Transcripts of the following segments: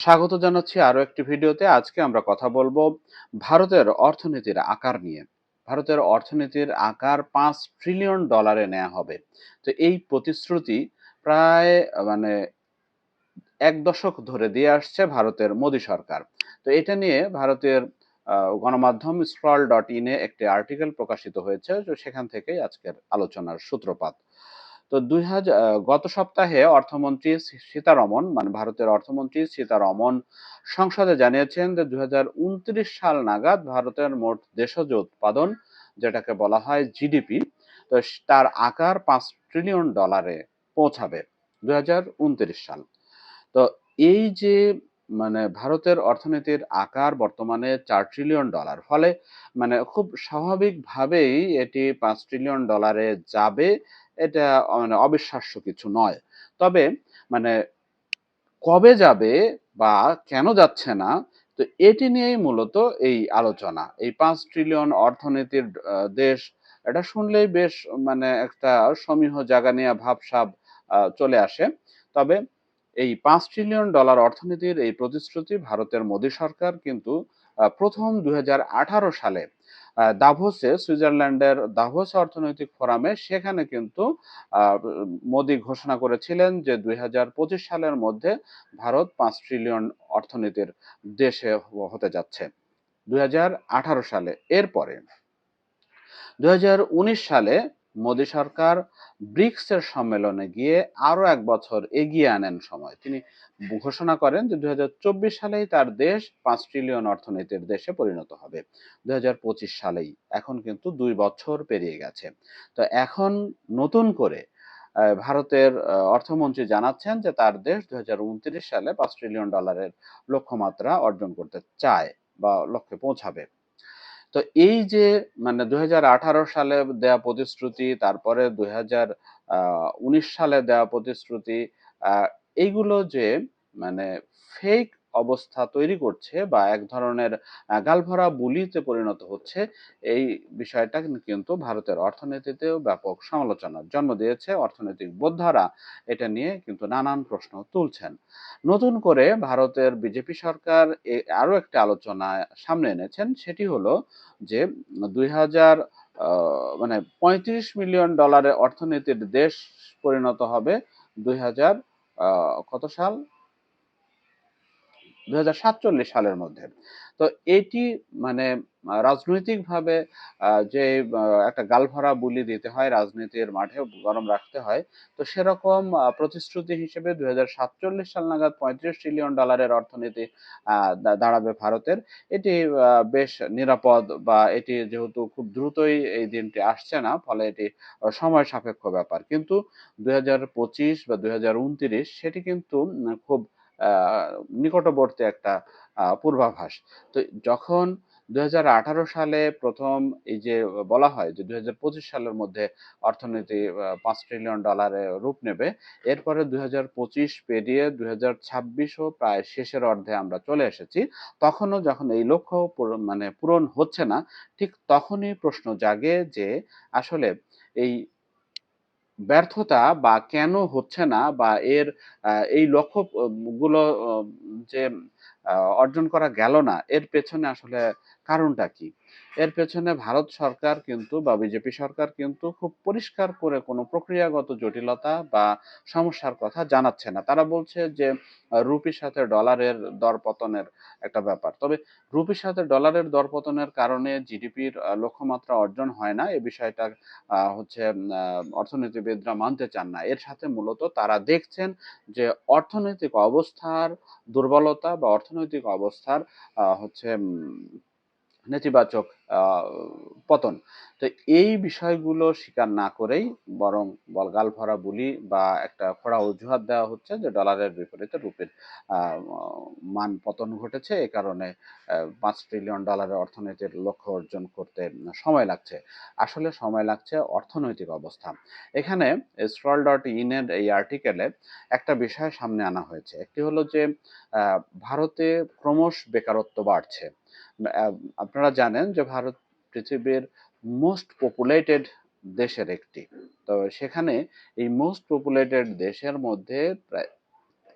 স্বাগত জানাচ্ছি আরো একটি ভিডিওতে। আজকে আমরা কথা বলবো ভারতের অর্থনীতির আকার নিয়ে। ভারতের অর্থনীতির আকার $5 ট্রিলিয়ন নেওয়া হবে। তো এই প্রতিশ্রুতি প্রায় মানে এক দশক ধরে দিয়ে আসছে ভারতের মোদী সরকার। তো এটা নিয়ে ভারতের গণমাধ্যম scroll.in-এ একটি আর্টিকেল প্রকাশিত হয়েছে, তো সেখান থেকেই আজকের আলোচনার সূত্রপাত। তো গত সপ্তাহে অর্থমন্ত্রী সীতারমন, মানে ভারতের অর্থমন্ত্রী সীতারমন সংসদে জানিয়েছেন যে 2029 সাল নাগাদ ভারতের মোট দেশজ উৎপাদন, যেটাকে বলা হয় জিডিপি, তো তার আকার $5 ট্রিলিয়ন পৌঁছাবে 2029 সাল। তো এই যে মানে ভারতের অর্থনীতির আকার বর্তমানে $4 ট্রিলিয়ন, ফলে মানে খুব স্বাভাবিকভাবেই এটি $5 ট্রিলিয়ন যাবে। এটা মানে অবিশ্বাস্য কিছু নয়। তবে মানে কবে যাবে বা কেন যাচ্ছে না, তো এটি নিয়েই মূলত এই আলোচনা। এই 5 ট্রিলিয়ন অর্থনীতির দেশ, এটা শুনলেই বেশ মানে একটা সমীহ জায়গা নিয়ে ভাবসাব চলে আসে। তবে এই $5 ট্রিলিয়ন অর্থনীতির এই প্রতিশ্রুতি ভারতের মোদী সরকার কিন্তু প্রথম 2018 সালে দাভোসে, সুইজারল্যান্ডের দাভোস অর্থনৈতিক ফোরামে, সেখানে কিন্তু মোদী ঘোষণা করেছিলেন যে 2025 সালের মধ্যে ভারত 5 ট্রিলিয়ন অর্থনীতির দেশে হতে যাচ্ছে 2018 সালে। এরপরে 2019 সালে মোদী সরকার ব্রিক্সের সম্মেলনে গিয়ে আরো এক বছর এগিয়ে আনেন সময়। তিনি ঘোষণা করেন যে 2024 সালেই তার দেশ 5 ট্রিলিয়ন অর্থনীতির দেশে পরিণত হবে, 2025 সালেই। এখন কিন্তু 2 বছর পেরিয়ে গেছে। তো এখন নতুন করে ভারতের অর্থমন্ত্রী জানাচ্ছেন যে তার দেশ 2029 সালে $5 ট্রিলিয়ন লক্ষ্যমাত্রা অর্জন করতে চায় বা লক্ষ্যে পৌঁছাবে। তো এই যে মানে 2018 সালে দেয়া প্রতিশ্রুতি, তারপরে 2019 সালে দেওয়া প্রতিশ্রুতি, আহ, এইগুলো যে মানে ফেক অবস্থা তৈরি করছে বা এক ধরনের গালভরা বুলিতে পরিণত হচ্ছে, এই বিষয়টা কিন্তু ভারতের অর্থনীতিতেও ব্যাপক সমালোচনার জন্ম দিয়েছে। অর্থনৈতিক বোদ্ধারা এটা নিয়ে কিন্তু নানান প্রশ্ন তুলছেন। নতুন করে ভারতের বিজেপি সরকার আরো একটা আলোচনা সামনে এনেছেন, সেটি হলো যে 2000 মানে $35 মিলিয়ন অর্থনীতির দেশ পরিণত হবে 2000 কত সাল, 2047 সালের মধ্যে। তো এটি মানে রাজনৈতিকভাবে যে একটা গালভরা বুলি দিতে হয়, রাজনীতির মাঠে গরম রাখতে হয়, তো সেরকম প্রতিশ্রুতি হিসেবে 2047 সাল নাগাদ $35 ট্রিলিয়ন অর্থনীতি দাঁড়াবে ভারতের। এটি বেশ নিরাপদ, বা এটি যেহেতু খুব দ্রুতই এই দিনটি আসছে না, ফলে এটি সময় সাপেক্ষ ব্যাপার। কিন্তু 2025 বা 2029 সেটি কিন্তু খুব আহ, নিকটবর্তী একটা পূর্বাভাস। তো যখন 2018 সালে প্রথম এই যে বলা হয় যে 2025 সালের মধ্যে অর্থনীতি $5 ট্রিলিয়ন রূপ নেবে, এরপরে 2025 পেরিয়ে 2026ও প্রায় শেষের অর্ধে আমরা চলে এসেছি, তখনও যখন এই লক্ষ্য মানে পূরণ হচ্ছে না, ঠিক তখনই প্রশ্ন জাগে যে আসলে এই ব্যর্থতা বা কেন হচ্ছে না, বা এর এই লক্ষ্য গুলো যে অর্জন করা গেল না, এর পেছনে আসলে কারণটা কি? এর পেছনে ভারত সরকার কিন্তু বা বিজেপি সরকার কিন্তু খুব পরিষ্কার করে কোনো প্রক্রিয়াগত জটিলতা বা সমস্যার কথা জানাচ্ছে না। তারা বলছে যে রুপির সাথে ডলারের দরপতনের একটা ব্যাপার। তবে রুপির সাথে ডলারের দরপতনের কারণে জিডিপির লক্ষ্যমাত্রা অর্জন হয় না, এই বিষয়টা হচ্ছে অর্থনীতিবিদরা মানতে চান না। এর সাথে মূলত তারা দেখছেন যে অর্থনৈতিক অবস্থার দুর্বলতা বা অর্থনৈতিক অবস্থার হচ্ছে নেতিবাচক আহ, পতন। তো এই বিষয়গুলো স্বীকার না করেই বরং গালভরা বুলি বা একটা খোঁড়া অজুহাত দেওয়া হচ্ছে যে ডলারের বিপরীতে রুপির আহ, মান পতন ঘটেছে, এ কারণে $5 ট্রিলিয়ন অর্থনীতির লক্ষ্য অর্জন করতে সময় লাগছে। আসলে সময় লাগছে অর্থনৈতিক অবস্থা। এখানে scroll.in এর এই আর্টিকেলে একটা বিষয় সামনে আনা হয়েছে। একটি হলো যে ভারতে ক্রমশ বেকারত্ব বাড়ছে। আহ, আপনারা জানেন যে ভারত পৃথিবীর মোস্ট পপুলেটেড দেশের একটি। তো সেখানে এই মোস্ট পপুলেটেড দেশের মধ্যে প্রায়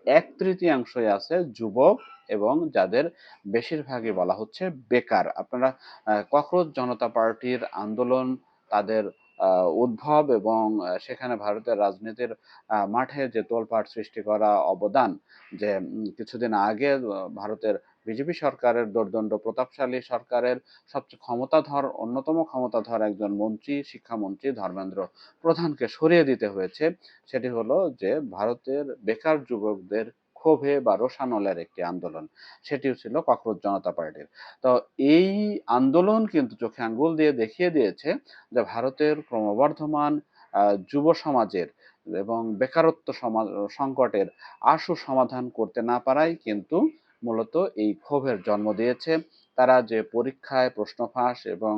1/3 আছে যুবক এবং যাদের বেশিরভাগই বলা হচ্ছে বেকার। আপনারা ককরোচ জনতা পার্টির আন্দোলন, তাদের উদ্ভব এবং সেখানে ভারতের রাজনীতির মাঠে যে তোলপাড় সৃষ্টি করা অবদান, যে কিছুদিন আগে ভারতের বিজেপি সরকারের দোর্দণ্ড প্রতাপশালী সরকারের সবচেয়ে ক্ষমতাধর, অন্যতম ক্ষমতাধর একজন মন্ত্রী, শিক্ষামন্ত্রী ধর্মেন্দ্র প্রধানকে সরিয়ে দিতে হয়েছে। সেটি হলো যে ভারতের বেকার যুবকদের ক্ষোভে বা রোষানলের একটি আন্দোলন, সেটিও ছিল ককরোচ জনতা পার্টির। তো এই আন্দোলন কিন্তু চোখে আঙ্গুল দিয়ে দেখিয়ে দিয়েছে যে ভারতের ক্রমবর্ধমান যুব সমাজের এবং বেকারত্ব সংকটের আশু সমাধান করতে না পারাই কিন্তু মূলত এই ক্ষোভের জন্ম দিয়েছে। তারা যে পরীক্ষায় প্রশ্ন ফাঁস এবং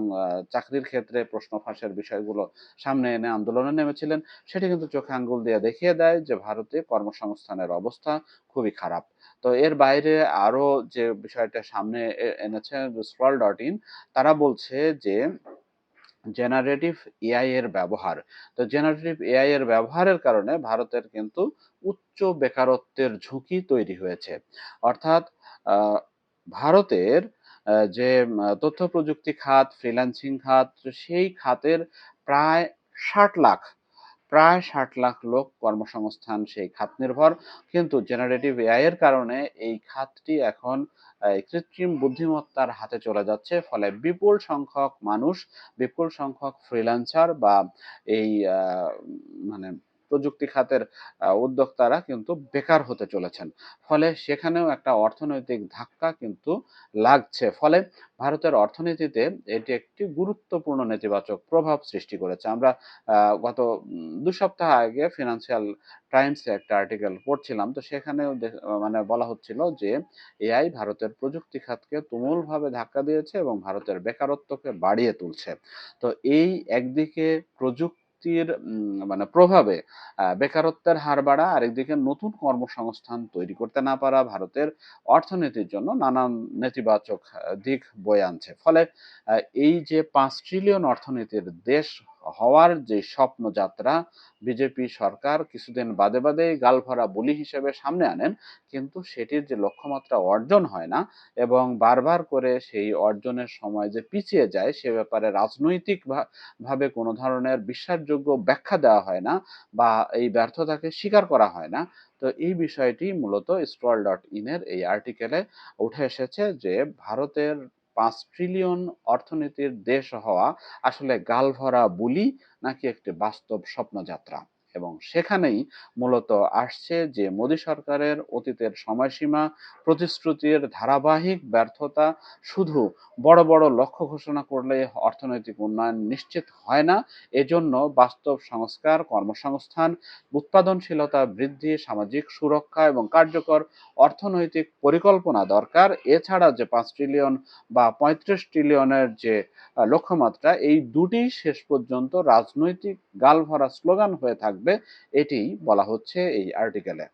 চাকরির ক্ষেত্রে প্রশ্ন ফাঁসের বিষয়গুলো সামনে এনে আন্দোলনে নেমেছিলেন, সেটি কিন্তু চোখে আঙ্গুল দিয়ে দেখিয়ে দেয় যে ভারতে কর্মসংস্থানের অবস্থা খুবই খারাপ। তো এর বাইরে আরো যে বিষয়টা সামনে এনেছে scroll.in, তারা বলছে যে জেনারেটিভ এআই এর ব্যবহার, তো জেনারেটিভ এআই এর ব্যবহারের কারণে ভারতের কিন্তু উচ্চ বেকারত্বের ঝুঁকি তৈরি হয়েছে। অর্থাৎ আহ, ভারতের যে তথ্য প্রযুক্তি খাত, ফ্রিল্যান্সিং খাত, তো সেই খাতের প্রায় 60 লাখ, প্রায় 60 লাখ লোক কর্মসংস্থান সেই খাত নির্ভর। কিন্তু জেনারেটিভ এআই এর কারণে এই খাতটি এখন কৃত্রিম বুদ্ধিমত্তার হাতে চলে যাচ্ছে। ফলে বিপুল সংখ্যক মানুষ, বিপুল সংখ্যক ফ্রিল্যান্সার বা এই মানে প্রযুক্তি খাতের উদ্যোক্তারা কিন্তু বেকার হতে চলেছেন। ফলে সেখানেও একটা অর্থনৈতিক ধাক্কা কিন্তু লাগছে। ফলে ভারতের অর্থনীতিতে এটি একটি গুরুত্বপূর্ণ নেতিবাচক প্রভাব সৃষ্টি করেছে। আমরা গত ২ সপ্তাহ আগে ফিনান্সিয়াল টাইমসে একটা আর্টিকেল পড়ছিলাম, তো সেখানেও মানে বলা হচ্ছিল যে এআই ভারতের প্রযুক্তি খাতকে তুমুলভাবে ধাক্কা দিয়েছে এবং ভারতের বেকারত্বকে বাড়িয়ে তুলছে। তো এই একদিকে প্রযুক্তির মানে প্রভাবে বেকারত্বের হার বাড়া, আরেকদিকে নতুন কর্মসংস্থান তৈরি করতে না পারা ভারতের অর্থনীতির জন্য নানান নেতিবাচক দিক বয়ে আনছে। ফলে এই যে 5 ট্রিলিয়ন অর্থনীতির দেশ হওয়ার যে স্বপ্নযাত্রা বিজেপি সরকার কিছুদিন বাদে বাদে গালভরা বুলি হিসেবে সামনে আনেন, কিন্তু সেটির যে লক্ষ্যমাত্রা অর্জন হয় না এবং বারবার করে সেই অর্জনের সময় যে পিছিয়ে যায়, সে ব্যাপারে রাজনৈতিক ভাবে কোনো ধরনের বিশ্বাসযোগ্য ব্যাখ্যা দেওয়া হয় না বা এই ব্যর্থতাকে স্বীকার করা হয় না। তো এই বিষয়টি মূলত scroll.in এর এই আর্টিকেলে উঠে এসেছে যে ভারতের 5 ট্রিলিয়ন অর্থনীতির দেশ হওয়া আসলে গালভরা বুলি নাকি একটি বাস্তব স্বপ্নযাত্রা। এবং সেখানেই মূলত আসছে যে মোদী সরকারের অতীতের সময়সীমা, প্রতিশ্রুতির ধারাবাহিক ব্যর্থতা। শুধু বড় বড় লক্ষ্য ঘোষণা করলে অর্থনৈতিক উন্নয়ন নিশ্চিত হয় না। এজন্য বাস্তব সংস্কার, কর্মসংস্থান, উৎপাদনশীলতা বৃদ্ধি, সামাজিক সুরক্ষা এবং কার্যকর অর্থনৈতিক পরিকল্পনা দরকার। এছাড়া যে 5 ট্রিলিয়ন বা 35 ট্রিলিয়নের যে লক্ষ্যমাত্রা, এই দুটি শেষ পর্যন্ত রাজনৈতিক গালভরা স্লোগান হয়ে থাকবে, এটি বলা হচ্ছে এই আর্টিকেলে।